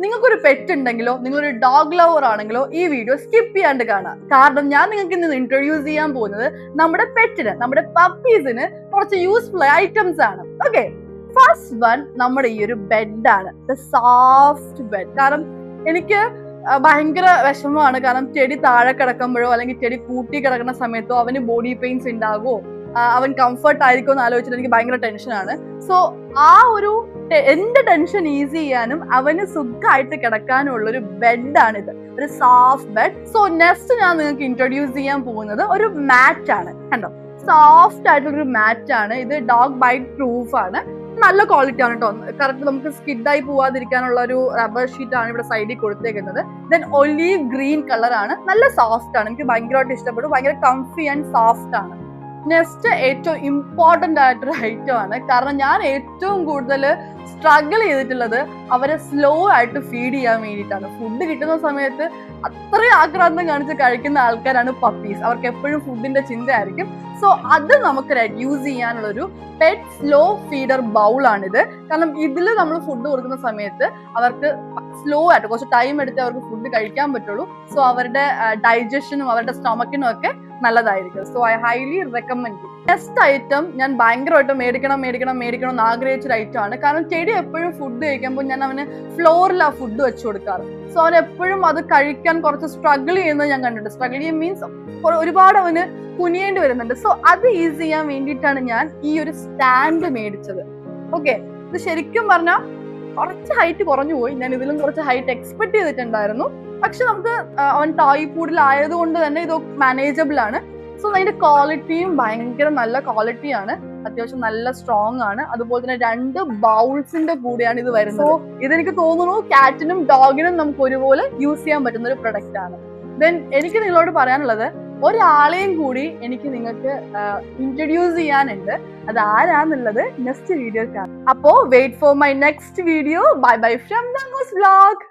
നിങ്ങൾക്കൊരു പെറ്റ് ഉണ്ടെങ്കിലോ നിങ്ങളൊരു ഡോഗ് ലവർ ആണെങ്കിലോ ഈ വീഡിയോ സ്കിപ്പ് ചെയ്യാണ്ട് കാണാം. കാരണം ഞാൻ നിങ്ങൾക്ക് ഇന്ന് ഇൻട്രൊഡ്യൂസ് ചെയ്യാൻ പോകുന്നത് നമ്മുടെ പെറ്റിന്, നമ്മുടെ പപ്പീസിന് കുറച്ച് യൂസ്ഫുൾ ഐറ്റംസ് ആണ്. ഓക്കെ, ഫസ്റ്റ് വൺ നമ്മുടെ ഈ ഒരു ബെഡാണ്, ദ സോഫ്റ്റ് ബെഡ്. കാരണം എനിക്ക് ഭയങ്കര വിഷമമാണ്. കാരണം ചെടി താഴെ കിടക്കുമ്പോഴോ അല്ലെങ്കിൽ ചെടി കൂട്ടി കിടക്കുന്ന സമയത്തോ അവന് ബോഡി പെയിൻസ് ഉണ്ടാകുമോ, അവൻ കംഫർട്ട് ആയിരിക്കും എന്ന് ആലോചിച്ചിട്ട് എനിക്ക് ഭയങ്കര ടെൻഷനാണ്. സോ ആ ഒരു എന്റെ ടെൻഷൻ ഈസി ചെയ്യാനും അവന് സുഖമായിട്ട് കിടക്കാനും ഉള്ള ഒരു ബെഡാണിത്, ഒരു സോഫ്റ്റ് ബെഡ്. സോ നെക്സ്റ്റ് ഞാൻ നിങ്ങൾക്ക് ഇൻട്രൊഡ്യൂസ് ചെയ്യാൻ പോകുന്നത് ഒരു മാറ്റ് ആണ്. കണ്ടോ, സോഫ്റ്റ് ആയിട്ടുള്ള ഒരു മാറ്റ് ആണ് ഇത്. ഡോഗ് ബൈറ്റ് പ്രൂഫ് ആണ്, നല്ല ക്വാളിറ്റി ആണ് കേട്ടോ. കറക്റ്റ് നമുക്ക് സ്കിഡായി പോവാതിരിക്കാനുള്ള ഒരു റബ്ബർ ഷീറ്റ് ആണ് ഇവിടെ സൈഡിൽ കൊടുത്തേക്കുന്നത്. ദെൻ ഒലീവ് ഗ്രീൻ കളർ ആണ്, നല്ല സോഫ്റ്റ് ആണ്, എനിക്ക് ഭയങ്കരമായിട്ട് ഇഷ്ടപ്പെട്ടു. ഭയങ്കര കംഫി ആൻഡ് സോഫ്റ്റ് ആണ്. നെക്സ്റ്റ് ഏറ്റവും ഇമ്പോർട്ടന്റ് ആയിട്ടൊരു ഐറ്റം ആണ്. കാരണം ഞാൻ ഏറ്റവും കൂടുതൽ സ്ട്രഗിൾ ചെയ്തിട്ടുള്ളത് അവരെ സ്ലോ ആയിട്ട് ഫീഡ് ചെയ്യാൻ വേണ്ടിയിട്ടാണ്. ഫുഡ് കിട്ടുന്ന സമയത്ത് അത്രയും ആക്രാന്തം കാണിച്ച് കഴിക്കുന്ന ആൾക്കാരാണ് പപ്പീസ്. അവർക്ക് എപ്പോഴും ഫുഡിന്റെ ചിന്തയായിരിക്കും. സോ അത് നമുക്ക് റെഡ്യൂസ് ചെയ്യാനുള്ള ഒരു പെറ്റ് സ്ലോ ഫീഡർ ബൗൾ ആണിത്. കാരണം ഇതിൽ നമ്മൾ ഫുഡ് കൊടുക്കുന്ന സമയത്ത് അവർക്ക് സ്ലോ ആയിട്ട് കുറച്ച് ടൈം എടുത്ത് അവർക്ക് ഫുഡ് കഴിക്കാൻ പറ്റുള്ളൂ. സോ അവരുടെ ഡൈജഷനും അവരുടെ സ്റ്റൊമക്കിനും ഒക്കെ നല്ലതായിരിക്കും. So I highly recommend. Next item ഞാൻ ഭയങ്കരമായിട്ട് മേടിക്കണം എന്ന് ആഗ്രഹിച്ചൊരു ഐറ്റം ആണ്. കാരണം ചെടി എപ്പോഴും ഫുഡ് കഴിക്കുമ്പോൾ ഞാൻ അവന് ഫ്ലോറിലാണ് ഫുഡ് വെച്ച് കൊടുക്കാറ്. സോ അവൻ എപ്പോഴും അത് കഴിക്കാൻ കുറച്ച് സ്ട്രഗിൾ ചെയ്യുന്നത് ഞാൻ കണ്ടിട്ടുണ്ട്. സ്ട്രഗിൾ ചെയ്യുക മീൻസ് ഒരുപാട് അവന് കുനിയേണ്ടി വരുന്നുണ്ട്. സോ അത് ഈസി ചെയ്യാൻ വേണ്ടിയിട്ടാണ് ഞാൻ ഈ ഒരു സ്റ്റാൻഡ് മേടിച്ചത്. ഓക്കെ, ഇത് ശരിക്കും പറഞ്ഞാൽ കുറച്ച് ഹൈറ്റ് കുറഞ്ഞു പോയി. ഞാൻ ഇതിലും കുറച്ച് ഹൈറ്റ് എക്സ്പെക്ട് ചെയ്തിട്ടുണ്ടായിരുന്നു. പക്ഷെ നമുക്ക് അവൻ ടോയ് പൂഡിലായത് കൊണ്ട് തന്നെ ഇത് മാനേജബിൾ ആണ്. സോ അതിന്റെ ക്വാളിറ്റിയും ഭയങ്കര നല്ല ക്വാളിറ്റിയാണ്, അത്യാവശ്യം നല്ല സ്ട്രോങ് ആണ്. അതുപോലെ തന്നെ 2 ബൗൾസിന്റെ കൂടെയാണ് ഇത് വരുന്നത്. സോ ഇതെനിക്ക് തോന്നുന്നു കാറ്റിനും ഡോഗിനും നമുക്ക് ഒരുപോലെ യൂസ് ചെയ്യാൻ പറ്റുന്ന ഒരു പ്രൊഡക്റ്റ് ആണ്. ദെൻ എനിക്ക് നിങ്ങളോട് പറയാനുള്ളത്, ഒരാളെയും കൂടി എനിക്ക് നിങ്ങൾക്ക് ഇൻട്രൊഡ്യൂസ് ചെയ്യാനുണ്ട്. അത് ആരാന്നുള്ളത് നെക്സ്റ്റ് വീഡിയോ കാണാം. അപ്പോ wait for my next video. Bye bye from ദാമോസ് വ്ലോഗ്.